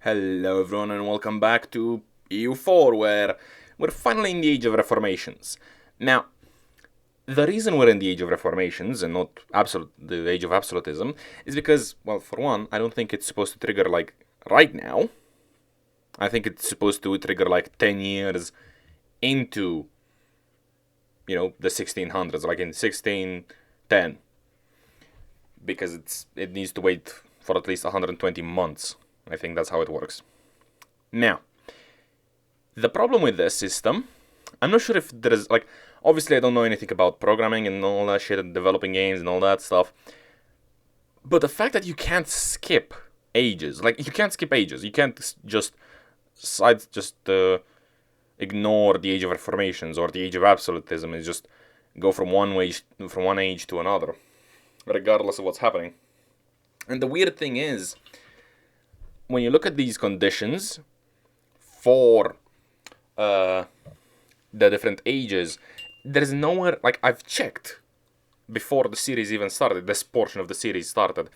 Hello everyone and welcome back to EU4, where we're finally in the Age of Reformations. Now, the reason we're in the Age of Reformations and not the Age of Absolutism is because, well, for one, I don't think it's supposed to trigger like right now. I think it's supposed to trigger like 10 years into, the 1600s, like in 1610, because it needs to wait for at least 120 months. I think that's how it works. Now, the problem with this system, I'm not sure if there is, obviously I don't know anything about programming and all that shit and developing games and all that stuff. But the fact that you can't skip ages, you can't skip ages. You can't just ignore the Age of Reformations or the Age of Absolutism and just go from one age to another, regardless of what's happening. And the weird thing is, when you look at these conditions for the different ages, there's nowhere, I've checked before the series even started, this portion of the series started,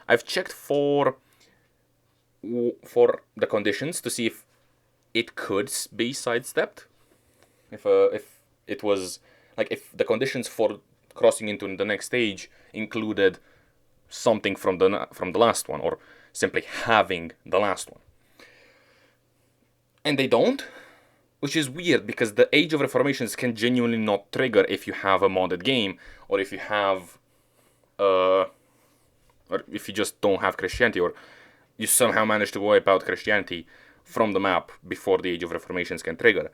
I've checked for the conditions to see if it could be sidestepped, if it was, if the conditions for crossing into the next stage included something from the last one, or simply having the last one. And they don't, which is weird, because the Age of Reformations can genuinely not trigger if you have a modded game, or if you have, or if you just don't have Christianity, or you somehow manage to wipe out Christianity from the map before the Age of Reformations can trigger,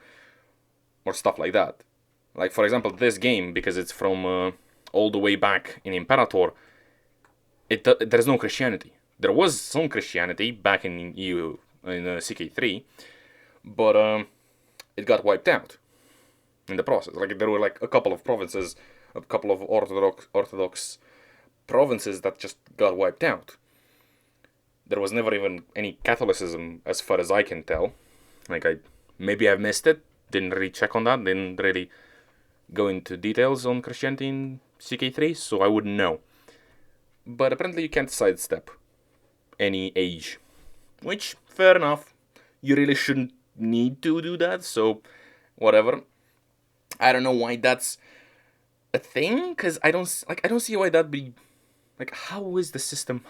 or stuff like that. Like, for example, this game, because it's from all the way back in Imperator, there's no Christianity. There was some Christianity back in CK3, but it got wiped out in the process. There were a couple of provinces, a couple of Orthodox provinces that just got wiped out. There was never even any Catholicism, as far as I can tell. Maybe I've missed it. Didn't really check on that. Didn't really go into details on Christianity in CK3, so I wouldn't know. But apparently you can't sidestep any age, which, fair enough. You really shouldn't need to do that, so whatever. I don't know why that's a thing, because I don't see why that'd be, how is this system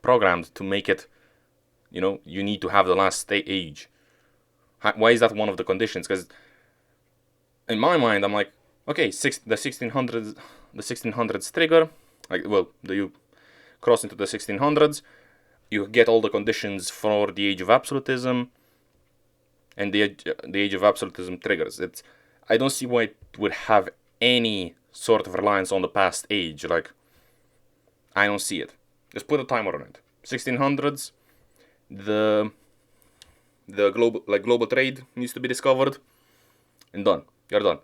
programmed to make it, you need to have the last age? Why is that one of the conditions? Because in my mind, I'm like, okay, the 1600s trigger, you cross into the 1600s, you get all the conditions for the Age of Absolutism, and the Age of Absolutism triggers. I don't see why it would have any sort of reliance on the past age. I don't see it. Just put a timer on it. 1600s, the global trade needs to be discovered, and done. You're done.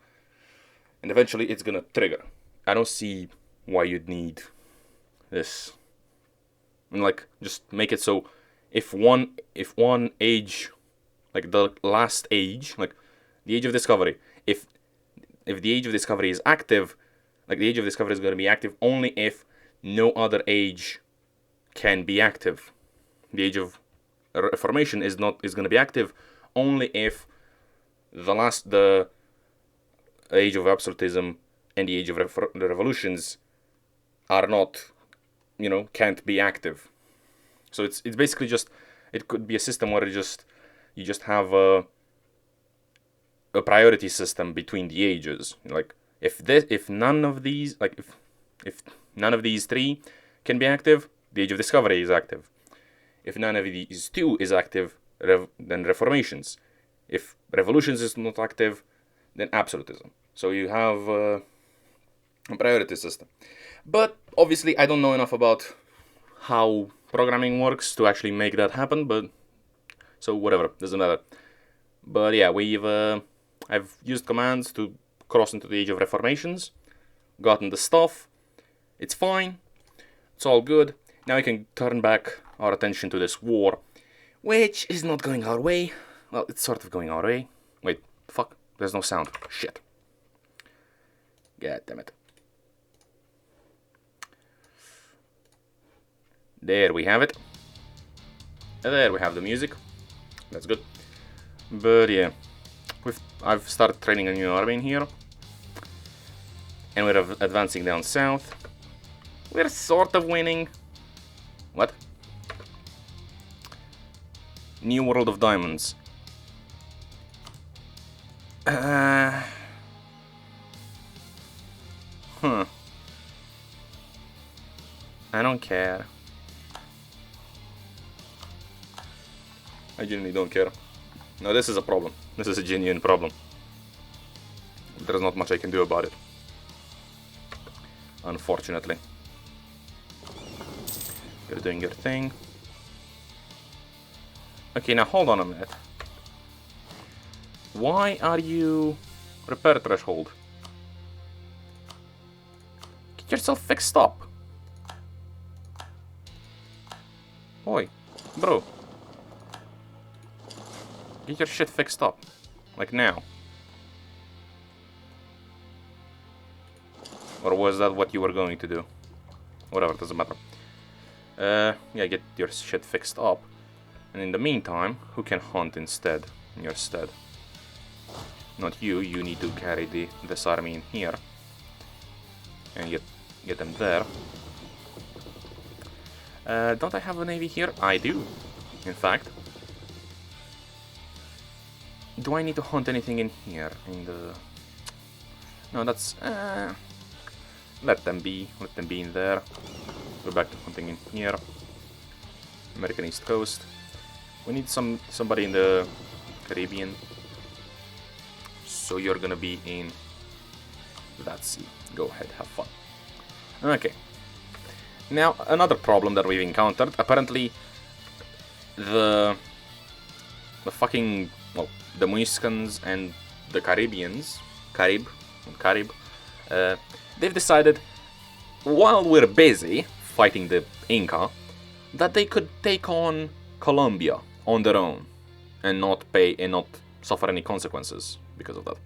And eventually it's gonna trigger. I don't see why you'd need this. And just make it so if one age, the last age, the Age of Discovery, if the Age of Discovery is active, the Age of Discovery is gonna be active only if no other age can be active. The Age of Reformation is gonna be active only if the Age of Absolutism and the Age of the Revolutions are not, can't be active. So it's basically just, it could be a system where you just have a priority system between the ages. If none of these if none of these three can be active, the Age of Discovery is active. If none of these two is active, then Reformations. If Revolutions is not active, then Absolutism. So you have a priority system. But obviously I don't know enough about how programming works to actually make that happen, but so whatever, doesn't matter. But yeah, I've used commands to cross into the Age of Reformations, gotten the stuff, it's fine, it's all good. Now we can turn back our attention to this war, which is not going our way. Well, it's sort of going our way. Wait, fuck, there's no sound. Shit. God damn it. There we have it. There we have the music. That's good. But yeah, I've started training a new army in here. And we're advancing down south. We're sort of winning. What? New World of Diamonds. Huh. I don't care. I genuinely don't care. No, this is a problem. This is a genuine problem. There's not much I can do about it. Unfortunately. You're doing your thing. Okay, now hold on a minute. Why are you... Repair threshold. Get yourself fixed up. Oi, bro. Get your shit fixed up. Like now. Or was that what you were going to do? Whatever, doesn't matter. Yeah, get your shit fixed up. And in the meantime, who can hunt instead? In your stead? Not you, you need to carry this army in here. And get them there. Don't I have a navy here? I do, in fact. Do I need to hunt anything in here? No, that's... let them be in there. Go back to hunting in here. American East Coast. We need somebody in the Caribbean. So you're gonna be in that sea. Go ahead, have fun. Okay. Now, another problem that we've encountered. Apparently, the fucking... Well, the Muiscans and the Caribbeans... Carib... they've decided, while we're busy fighting the Inca, that they could take on Colombia on their own and not suffer any consequences because of that.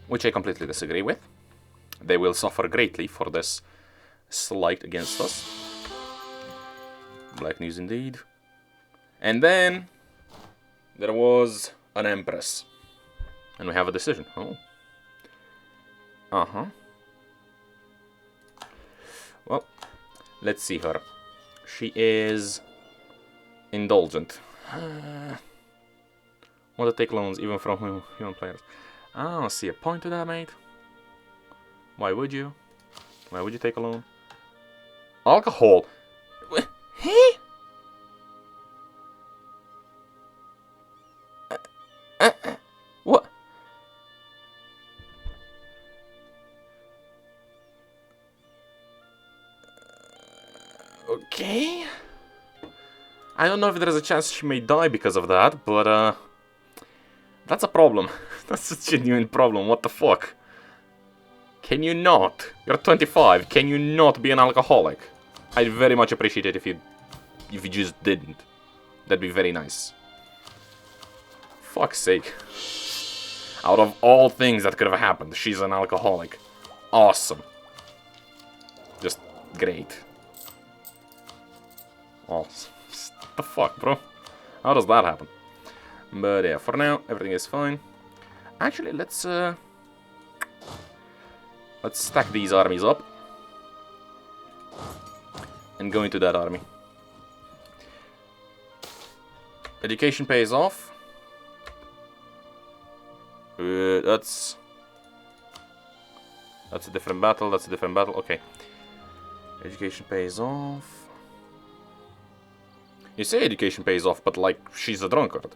Which I completely disagree with. They will suffer greatly for this slight against us. Black news indeed. And then there was an empress. And we have a decision. Oh. Uh-huh. Well, let's see her. She is indulgent. Want to take loans even from human players. I don't see a point to that, mate. Why would you? Why would you take a loan? Alcohol? Hey? What? Okay. I don't know if there's a chance she may die because of that, but that's a problem. That's a genuine problem. What the fuck? Can you not? You're 25. Can you not be an alcoholic? I'd very much appreciate it if you just didn't. That'd be very nice. Fuck's sake. Out of all things that could have happened, she's an alcoholic. Awesome. Just great. Awesome. What the fuck, bro? How does that happen? But yeah, for now, everything is fine. Actually, let's stack these armies up. And go into that army. Education pays off. That's a different battle, that's a different battle, okay. Education pays off. You say education pays off, but like, she's a drunkard.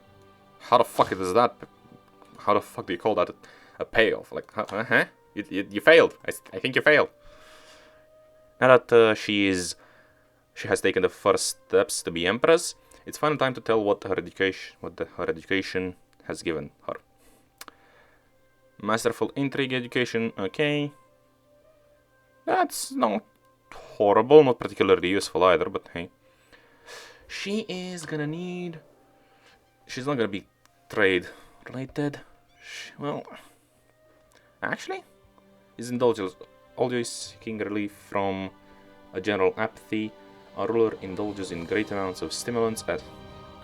How the fuck is that? How the fuck do you call that a payoff? Like, huh? You failed. I think you failed. Now that she has taken the first steps to be empress, it's final time to tell what her education has given her. Masterful intrigue education, okay. That's not horrible, not particularly useful either, but hey. She is gonna need... She's not gonna be trade related. Well, actually, is indulgence always seeking relief from a general apathy. A ruler indulges in great amounts of stimulants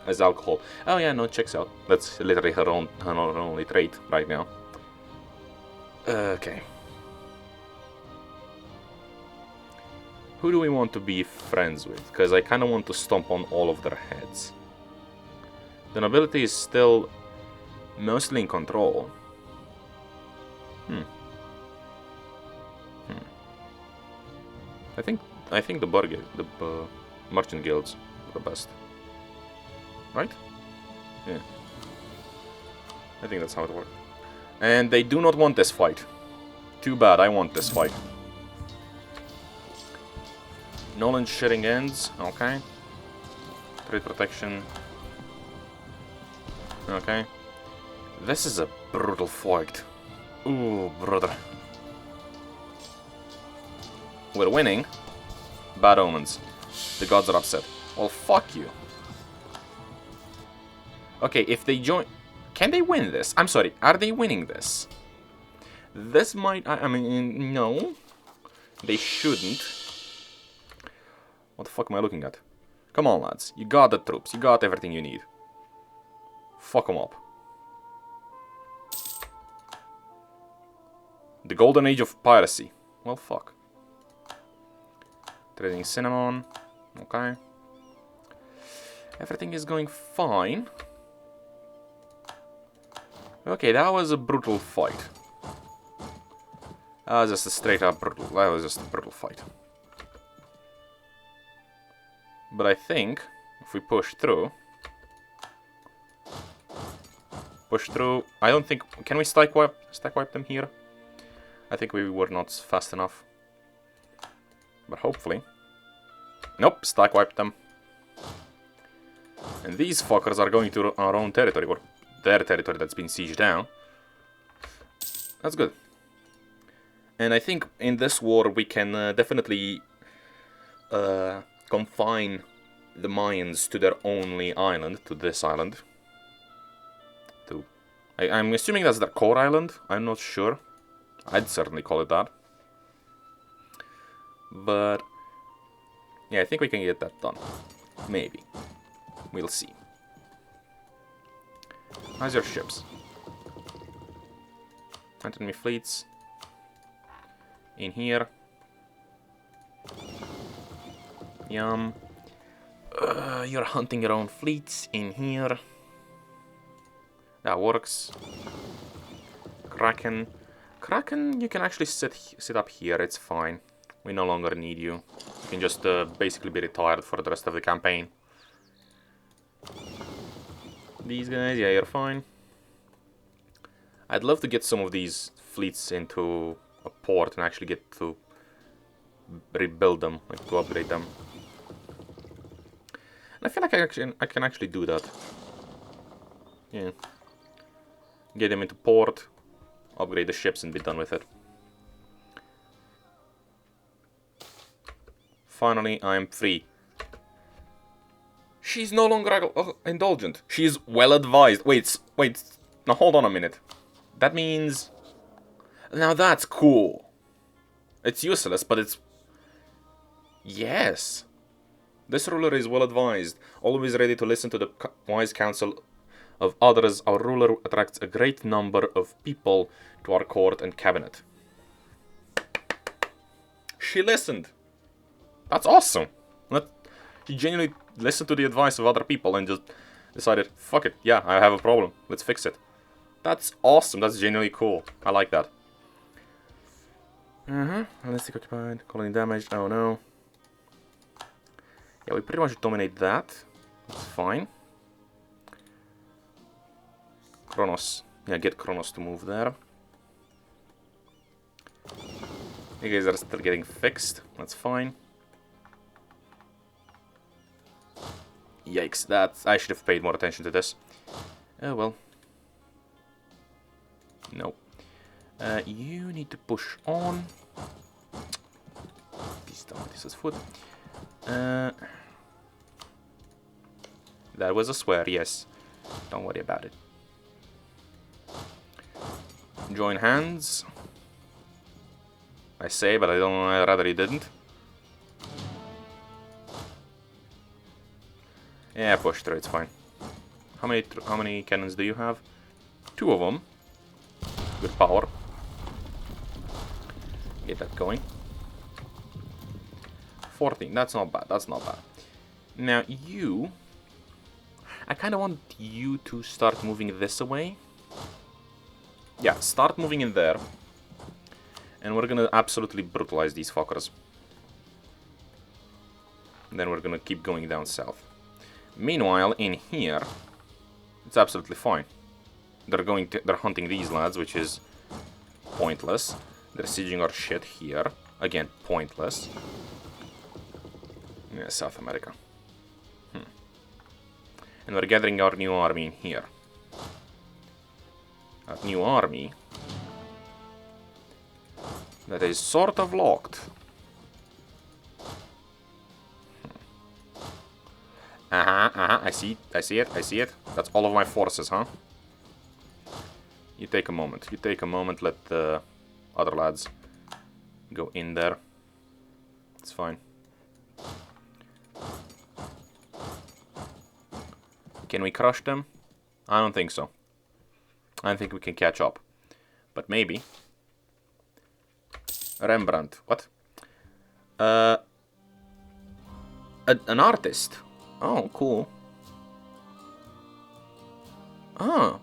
as alcohol. Oh yeah, no, checks out. That's literally her only trait right now. Okay. Who do we want to be friends with? Because I kind of want to stomp on all of their heads. The nobility is still mostly in control. I think the merchant guilds are the best. Right? Yeah. I think that's how it works. And they do not want this fight. Too bad, I want this fight. Nolan shedding ends, okay. Trade protection. Okay. This is a brutal fight. Ooh, brother. We're winning. Bad omens. The gods are upset. Well, fuck you. Okay, if they join... Can they win this? I'm sorry, are they winning this? This might... I mean, no. They shouldn't. What the fuck am I looking at? Come on, lads. You got the troops. You got everything you need. Fuck them up. The golden age of piracy. Well, fuck. Trading cinnamon. Okay. Everything is going fine. Okay, that was a brutal fight. That was just a straight up brutal. That was just a brutal fight. But I think if we push through. I don't think. Can we stack wipe them here? I think we were not fast enough. But hopefully. Nope, stack wipe them. And these fuckers are going to our own territory, or their territory that's been sieged down. That's good. And I think in this war we can definitely confine the Mayans to their only island, to this island. I'm assuming that's their core island. I'm not sure. I'd certainly call it that. But yeah, I think we can get that done. Maybe. We'll see. How's your ships? Enemy fleets. In here. Yum. You're hunting your own fleets in here. That works. Kraken. Kraken, you can actually sit up here, it's fine. We no longer need you. You can just basically be retired for the rest of the campaign. These guys, yeah, you're fine. I'd love to get some of these fleets into a port and actually get to rebuild them, like to upgrade them. And I feel like I can actually do that. Yeah. Get them into port, upgrade the ships and be done with it. Finally, I'm free. She's no longer indulgent. She's well advised. Wait. Now hold on a minute. That means... Now that's cool. It's useless, but it's... Yes. This ruler is well advised, always ready to listen to the wise counsel of others. Our ruler attracts a great number of people to our court and cabinet. She listened. That's awesome. She genuinely listened to the advice of other people and just decided, fuck it, yeah, I have a problem, let's fix it. That's awesome, that's genuinely cool. I like that. Hellenistic occupied, colony damaged, oh no. Yeah, we pretty much dominate that. That's fine. Kronos. Yeah, get Kronos to move there. You guys are still getting fixed. That's fine. Yikes, I should have paid more attention to this. Oh well. No. You need to push on. Please don't let this as foot. That was a swear, yes. Don't worry about it. Join hands. I say, but I'd rather you didn't. Yeah, push through, it's fine. How many cannons do you have? 2 of them. Good power. Get that going. 14. That's not bad. That's not bad. Now you... I kind of want you to start moving this away. Yeah, start moving in there. And we're gonna absolutely brutalize these fuckers. Then we're gonna keep going down south. Meanwhile, in here, it's absolutely fine. They're hunting these lads, which is pointless. They're sieging our shit here. Again, pointless. Yeah, South America. And we're gathering our new army in here. Our new army that is sort of locked. I see it. That's all of my forces, huh? You take a moment. Let the other lads go in there. It's fine. Can we crush them? I don't think so. I don't think we can catch up. But maybe. Rembrandt. What? An artist. Oh, cool. Ah.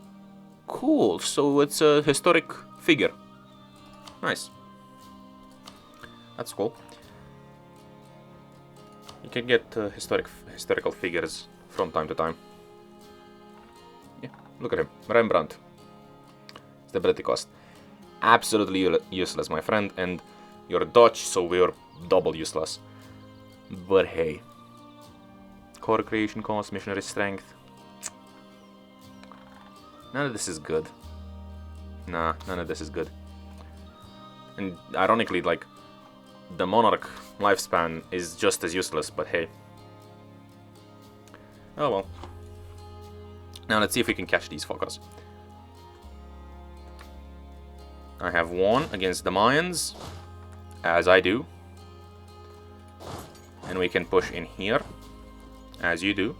Cool. So it's a historic figure. Nice. That's cool. You can get historical figures from time to time. Yeah, look at him. Rembrandt. Stability cost. Absolutely useless, my friend. And you're Dutch, so we're double useless. But hey. Core creation cost, missionary strength. None of this is good. Nah, none of this is good. And ironically, like, the monarch lifespan is just as useless, but hey. Oh well. Now let's see if we can catch these fuckers. I have one against the Mayans, as I do. And we can push in here, as you do.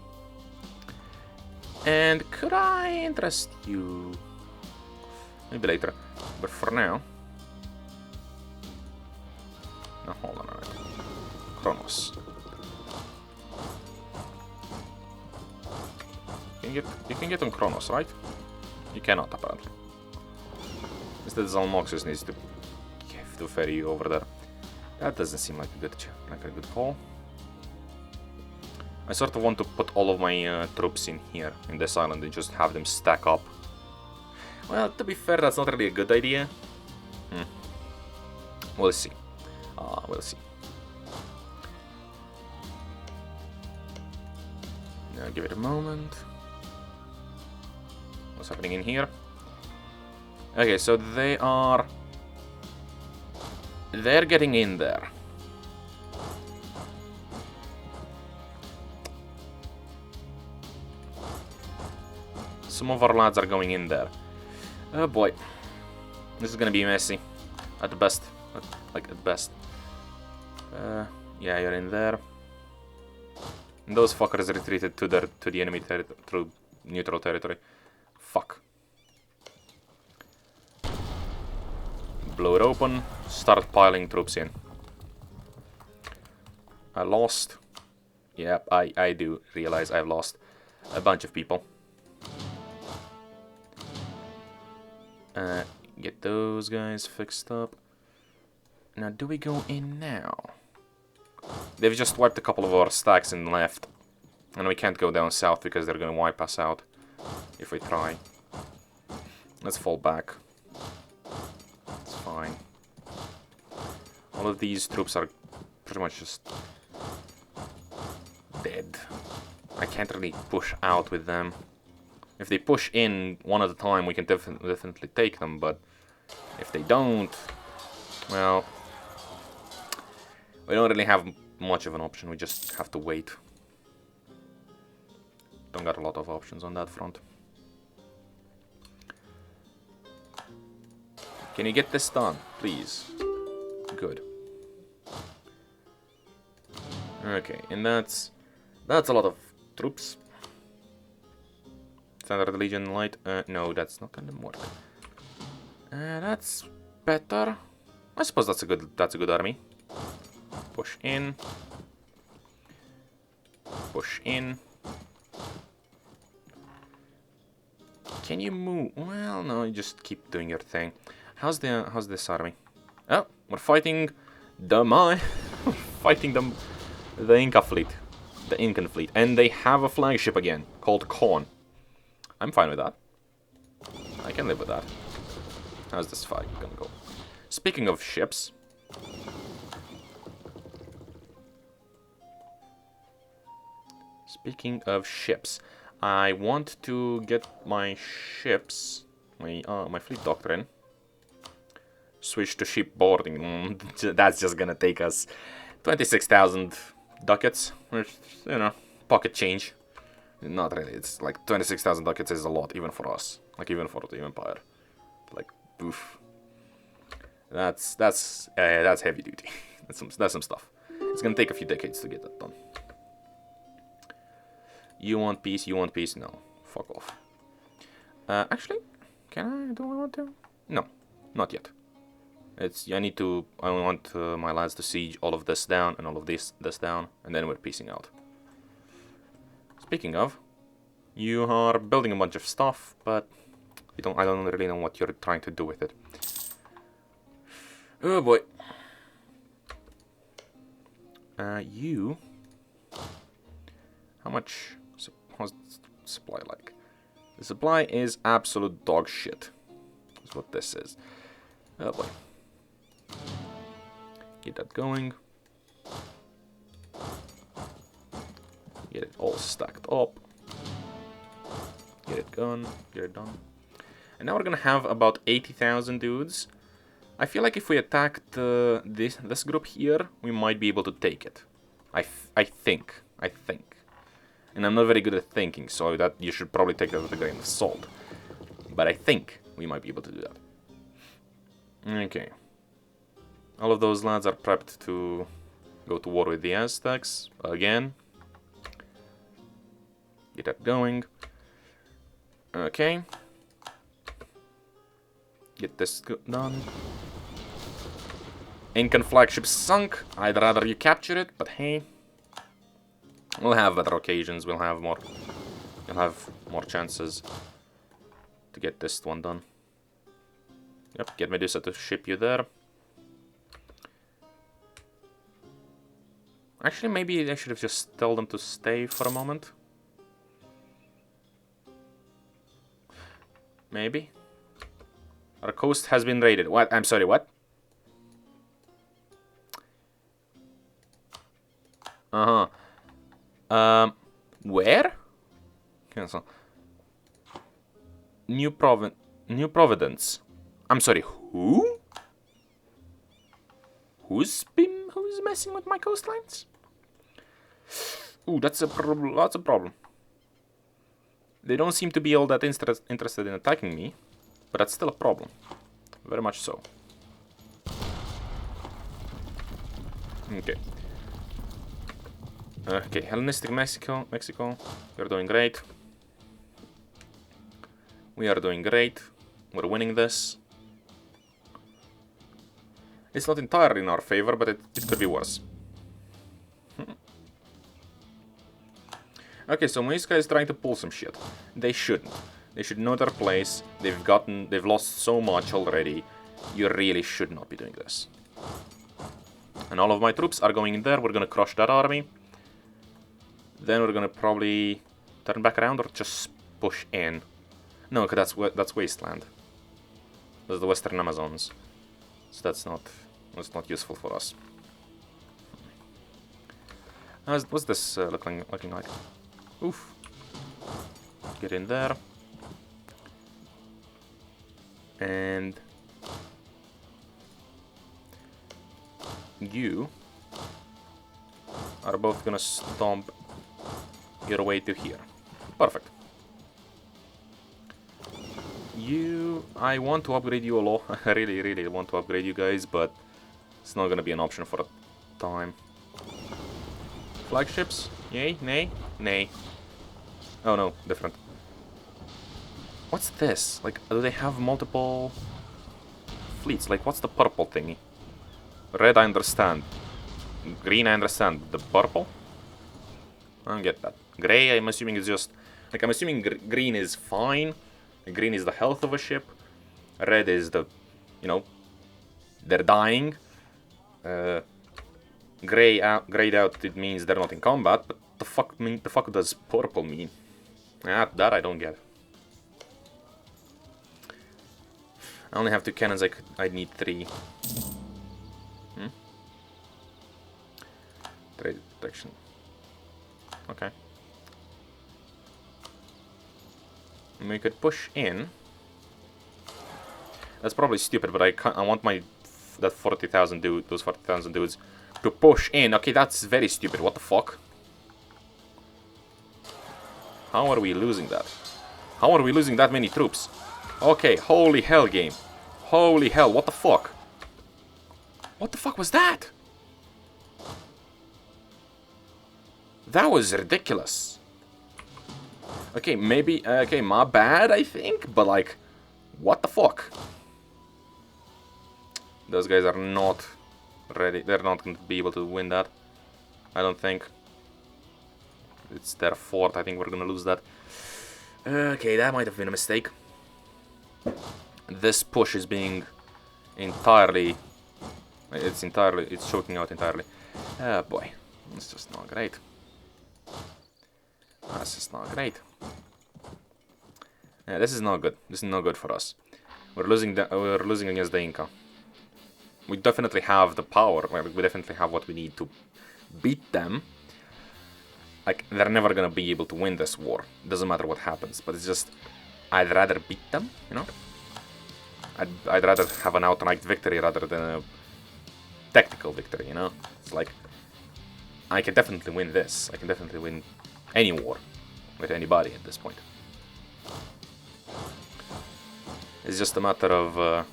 And could I interest you? Maybe later. But for now... Now hold on a minute. Kronos. You can get on Kronos, right? You cannot, apparently. Instead, Zalmoxis needs to ferry you over there. That doesn't seem like a good call. I sort of want to put all of my troops in here, in this island, and just have them stack up. Well, to be fair, that's not really a good idea. We'll see. We'll see. Now give it a moment. What's happening in here? Okay, so they're getting in there. Some of our lads are going in there. Oh boy. This is gonna be messy. At the best. Like, at best. Yeah, you're in there. And those fuckers retreated to the enemy territory, through neutral territory. Fuck. Blow it open. Start piling troops in. I lost. Yep, I do realize I've lost a bunch of people. Get those guys fixed up. Now, do we go in now? They've just wiped a couple of our stacks and left. And we can't go down south because they're gonna wipe us out if we try. Let's fall back. It's fine. All of these troops are pretty much just dead. I can't really push out with them. If they push in one at a time, we can definitely take them, but if they don't, well, we don't really have much of an option. We just have to wait. Don't got a lot of options on that front. Can you get this done, please? Good. Okay, and that's a lot of troops. Standard Legion Light. No, that's not gonna work. That's better. I suppose that's a good army. Push in. Push in. Can you move? Well, no, you just keep doing your thing. How's this army? Oh, we're fighting fighting the Inca fleet. The Incan fleet. And they have a flagship again, called Con. I'm fine with that. I can live with that. How's this fight gonna go? Speaking of ships... Speaking of ships, I want to get my ships, my fleet doctrine, switch to ship boarding. That's just gonna take us 26,000 ducats, which, you know, pocket change. Not really, it's like 26,000 ducats is a lot, even for us, like even for the Empire. Like, oof. That's heavy duty. that's some stuff. It's gonna take a few decades to get that done. You want peace? You want peace? No. Fuck off. Actually, do I want to? No, not yet. I want my lads to siege all of this down and all of this down, and then we're piecing out. Speaking of, you are building a bunch of stuff, but I don't really know what you're trying to do with it. Oh boy. You. How much? How's the supply like? The supply is absolute dog shit. That's what this is. Oh boy. Get that going. Get it all stacked up. Get it going. Get it done. And now we're gonna have about 80,000 dudes. I feel like if we attacked this group here, we might be able to take it. I think. And I'm not very good at thinking, so that you should probably take that with a grain of salt. But I think we might be able to do that. Okay. All of those lads are prepped to go to war with the Aztecs again. Get that going. Okay. Get this done. Incan flagship sunk. I'd rather you capture it, but hey. We'll have better occasions, we'll have more chances to get this one done. Yep, get Medusa to ship you there. Actually, maybe I should have just told them to stay for a moment. Maybe. Our coast has been raided. What? I'm sorry, what? Uh-huh. Where? Cancel. New Providence. I'm sorry, who? Who's messing with my coastlines? Ooh, that's a problem. That's a problem. They don't seem to be all that interested in attacking me, but that's still a problem. Very much so. Okay. Okay, Hellenistic Mexico, we're doing great. We are doing great. We're winning this. It's not entirely in our favor, but it could be worse. Okay, so Muisca is trying to pull some shit. They shouldn't. They should know their place. They've lost so much already. You really should not be doing this. And all of my troops are going in there. We're gonna crush that army. Then we're gonna probably turn back around or just push in. No, because that's wasteland. That's the Western Amazons. So that's not useful for us. What's this looking like? Oof. Get in there. And you are both gonna stomp your way to here. Perfect. I want to upgrade you a lot. I really want to upgrade you guys, but it's not gonna be an option for a time. Flagships? Yay? Nay? Nay. Oh no, different. What's this? Like, do they have multiple fleets? Like, what's the purple thingy? Red, I understand. Green, I understand. The purple? I don't get that. Grey, I'm assuming is just... Like, I'm assuming green is fine. Green is the health of a ship. Red is the... You know... They're dying. Grayed out, it means they're not in combat. But the fuck does purple mean? That I don't get. I only have 2 cannons, I'd need 3. Trade protection. Okay. And we could push in. That's probably stupid, but I want that 40,000 dude, those 40,000 dudes to push in. Okay, that's very stupid. What the fuck? How are we losing that? How are we losing that many troops? Okay, holy hell, game. Holy hell, what the fuck? What the fuck was that? That was ridiculous. Okay, maybe... okay, my bad, I think. But, like, what the fuck? Those guys are not ready. They're not going to be able to win that. I don't think. It's their fort. I think we're going to lose that. Okay, that might have been a mistake. This push is being entirely... It's choking out entirely. Oh, boy. It's just not great. This is not great. Yeah, this is not good. This is not good for us. We're losing against the Inca. We definitely have the power. We definitely have what we need to beat them. Like, they're never gonna be able to win this war. Doesn't matter what happens. But it's just, I'd rather beat them, you know? I'd rather have an outright victory rather than a tactical victory, you know? It's like, I can definitely win this. I can definitely win any war with anybody at this point. It's just a matter of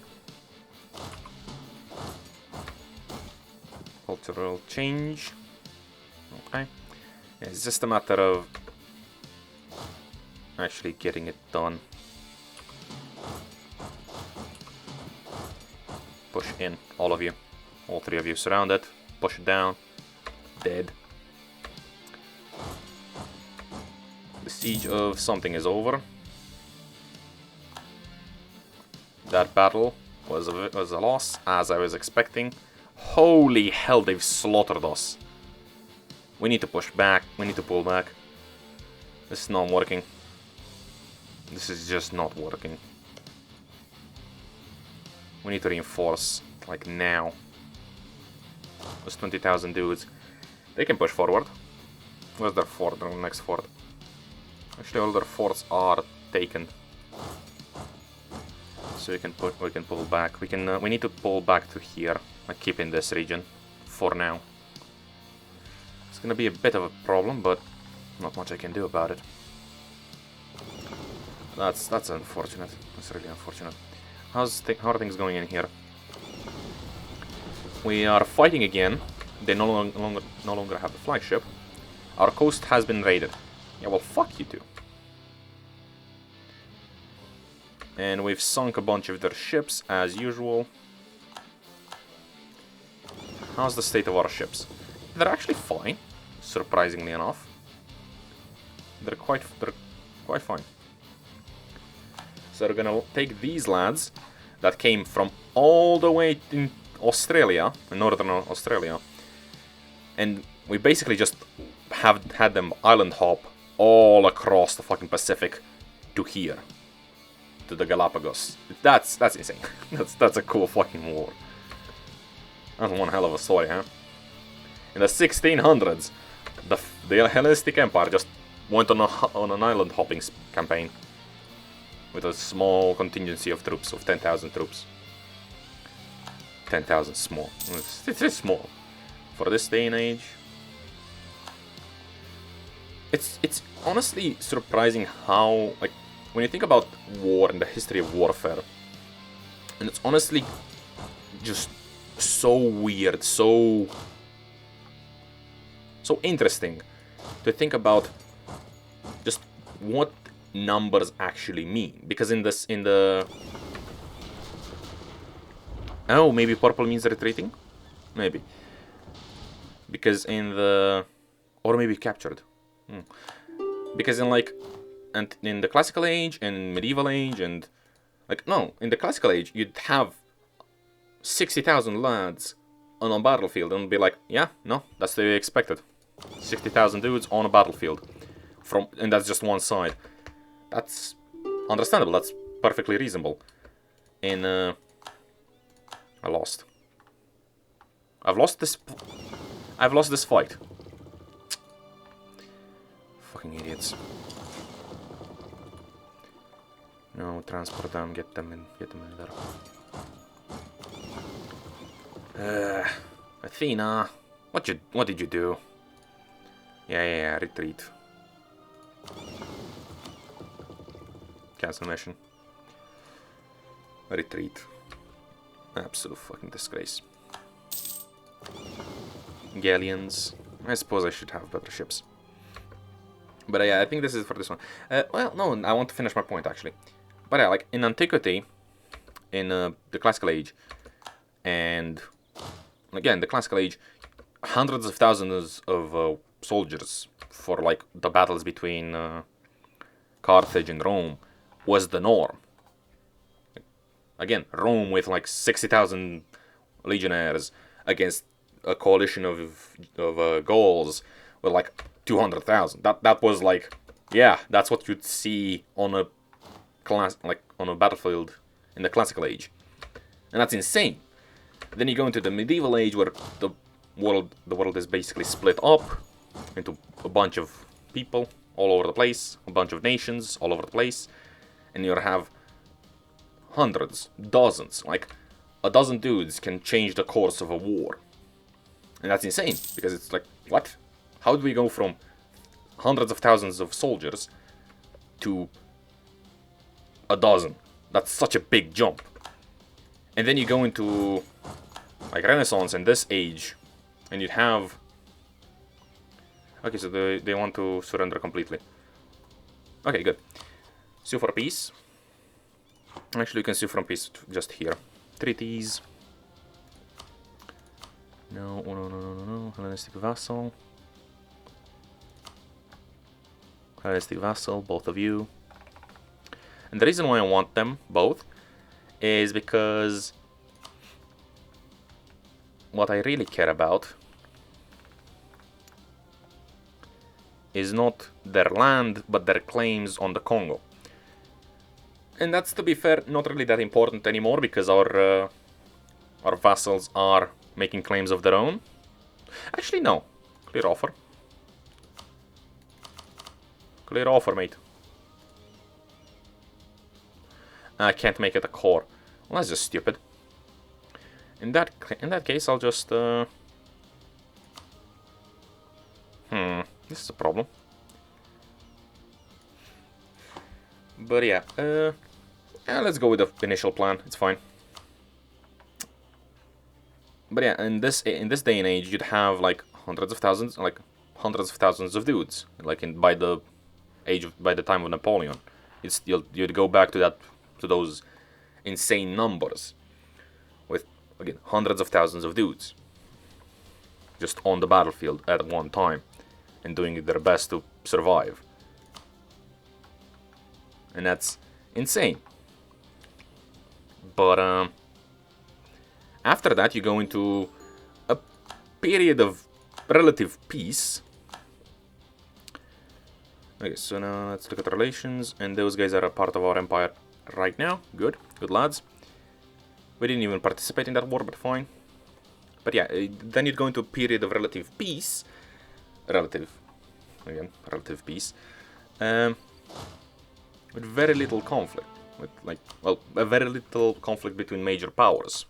cultural change. Okay. It's just a matter of actually getting it done. Push in, all of you. All 3 of you surrounded. Push it down. Dead. The siege of something is over. That battle was a loss, as I was expecting. Holy hell, they've slaughtered us. We need to push back. We need to pull back. This is not working. This is just not working. We need to reinforce, like, now. Those 20,000 dudes. They can push forward. Where's their fort? Their next fort. Actually, all their forts are taken. So we can pull back. We need to pull back to here. Like, keep in this region for now. It's gonna be a bit of a problem, but not much I can do about it. That's unfortunate. That's really unfortunate. How are things going in here? We are fighting again. They no longer have the flagship. Our coast has been raided. Yeah, well, fuck you two. And we've sunk a bunch of their ships, as usual. How's the state of our ships? They're actually fine, surprisingly enough. They're quite fine. So we're gonna take these lads that came from all the way in Australia, in northern Australia, and we basically just had them island hop all across the fucking Pacific to here, to the Galapagos. That's insane. that's a cool fucking war. That's one hell of a story, huh? In the 1600s, the Hellenistic Empire just went on an island hopping campaign with a small contingency of troops, of 10,000 troops. 10,000 small. It's small for this day and age. It's honestly surprising how, like, when you think about war and the history of warfare, and it's honestly just so weird, so interesting to think about just what numbers actually mean. Because in the... Oh, maybe purple means retreating? Maybe. Because in the... Or maybe captured. Because in like... And in the classical age and medieval age and... Like, no, in the classical age, you'd have 60,000 lads on a battlefield and be like, yeah, no, that's the expected. 60,000 dudes on a battlefield. And that's just one side. That's understandable, that's perfectly reasonable. In, I lost. I've lost this fight. Fucking idiots. No, transport them, get them in there. Athena, what did you do? Yeah, retreat. Cancel mission. Retreat. Absolute fucking disgrace. Galleons. I suppose I should have better ships. But yeah, I think this is for this one. Well, no, I want to finish my point actually. But yeah, like in antiquity, in the classical age, and again the classical age, hundreds of thousands of soldiers for like the battles between Carthage and Rome was the norm. Again, Rome with like 60,000 legionnaires against a coalition of Gauls with like 200,000. That was like, yeah, that's what you'd see on a on a battlefield in the classical age, and that's insane. Then you go into the medieval age where the world is basically split up into a bunch of people all over the place, a bunch of nations all over the place, and you have hundreds, dozens, like a dozen dudes can change the course of a war. And that's insane, because it's like, what? How do we go from hundreds of thousands of soldiers to a dozen? That's such a big jump. And then you go into like Renaissance and this age, and you'd have... Okay, so they want to surrender completely. Okay, good. Sue for peace. Actually, you can sue from peace just here. Treaties. No. Hellenistic vassal. Hellenistic vassal, both of you. And the reason why I want them both is because what I really care about is not their land, but their claims on the Congo. And that's, to be fair, not really that important anymore, because our vassals are making claims of their own. Actually, no. Clear offer. Clear offer, mate. I can't make it a core. Well, that's just stupid. In that case, I'll just... This is a problem. But yeah, let's go with the initial plan. It's fine. But yeah, in this day and age, you'd have like hundreds of thousands of dudes. Like by the time of Napoleon, you'd go back to those insane numbers with, again, hundreds of thousands of dudes just on the battlefield at one time and doing their best to survive. And that's insane. But after that, you go into a period of relative peace. Okay, so now let's look at relations, and those guys are a part of our empire right now. Good lads. We didn't even participate in that war, but fine. But yeah, then you'd go into a period of relative peace. Relative peace. With very little conflict. A very little conflict between major powers.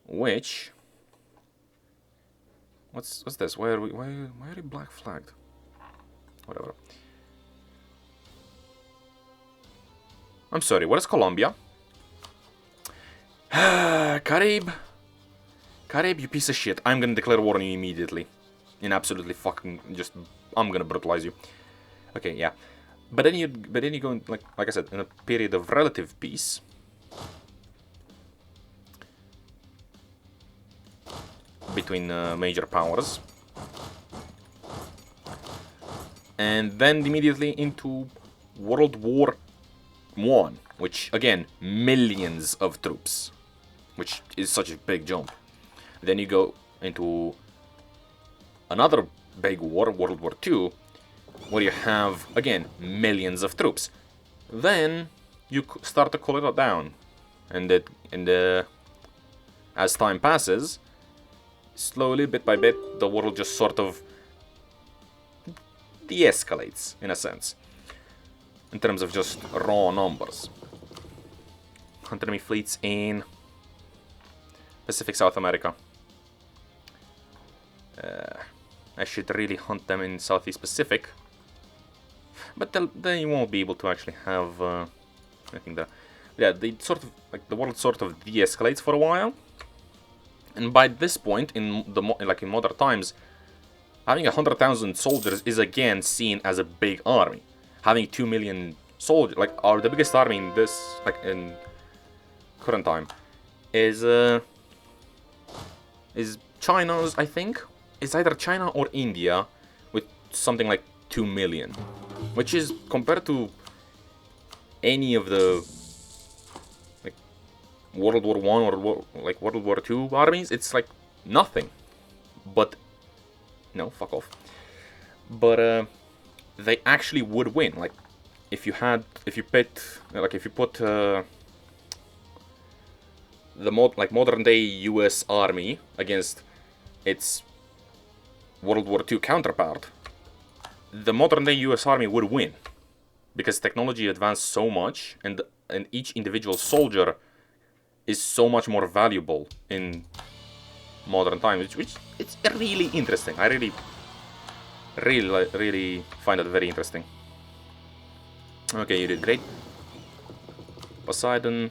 Which... What's this? Why are we black flagged? Whatever. I'm sorry, what is Colombia? Carib, you piece of shit. I'm gonna declare war on you immediately. And absolutely fucking just I'm gonna brutalize you. Okay, yeah. But then you go in, like I said, in a period of relative peace. Between major powers. And then immediately into World War I, which, again, millions of troops, which is such a big jump. Then you go into another big war, World War II, where you have, again, millions of troops. Then you start to cool it down, and as time passes, slowly, bit by bit, the world just sort of de-escalates, in a sense, in terms of just raw numbers. Enemy fleets in Pacific South America. I should really hunt them in Southeast Pacific, but then you won't be able to actually have anything there. Yeah, they sort of, like, the world sort of de-escalates for a while, and by this point, in modern times, having 100,000 soldiers is again seen as a big army. Having 2 million soldiers, like, the biggest army in this, like, in current time, is China's, I think. It's either China or India, with something like 2 million, which is, compared to any of the, like, World War I or World War II armies, it's like nothing. But no, fuck off. But they actually would win. Like, if you put the modern day US army against its World War II counterpart, the modern day US army would win, because technology advanced so much, and each individual soldier is so much more valuable in modern times, which it's really interesting. I really find it very interesting. Okay, you did great. Poseidon,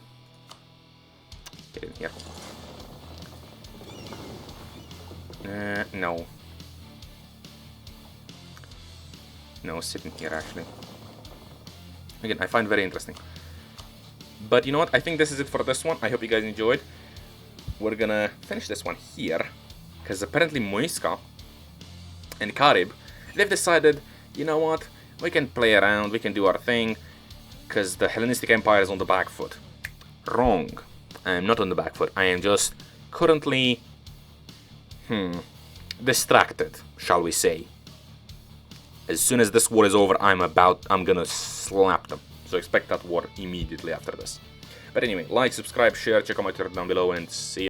get in here. No, sit in here, actually. Again, I find it very interesting. But you know what? I think this is it for this one. I hope you guys enjoyed. We're gonna finish this one here, because apparently Muisca and Carib, they've decided, you know what? We can play around, we can do our thing, because the Hellenistic Empire is on the back foot. Wrong. I am not on the back foot. I am just currently, distracted, shall we say. As soon as this war is over, I'm gonna slap them. So expect that war immediately after this. But anyway, like, subscribe, share, check out my Twitter down below, and see you.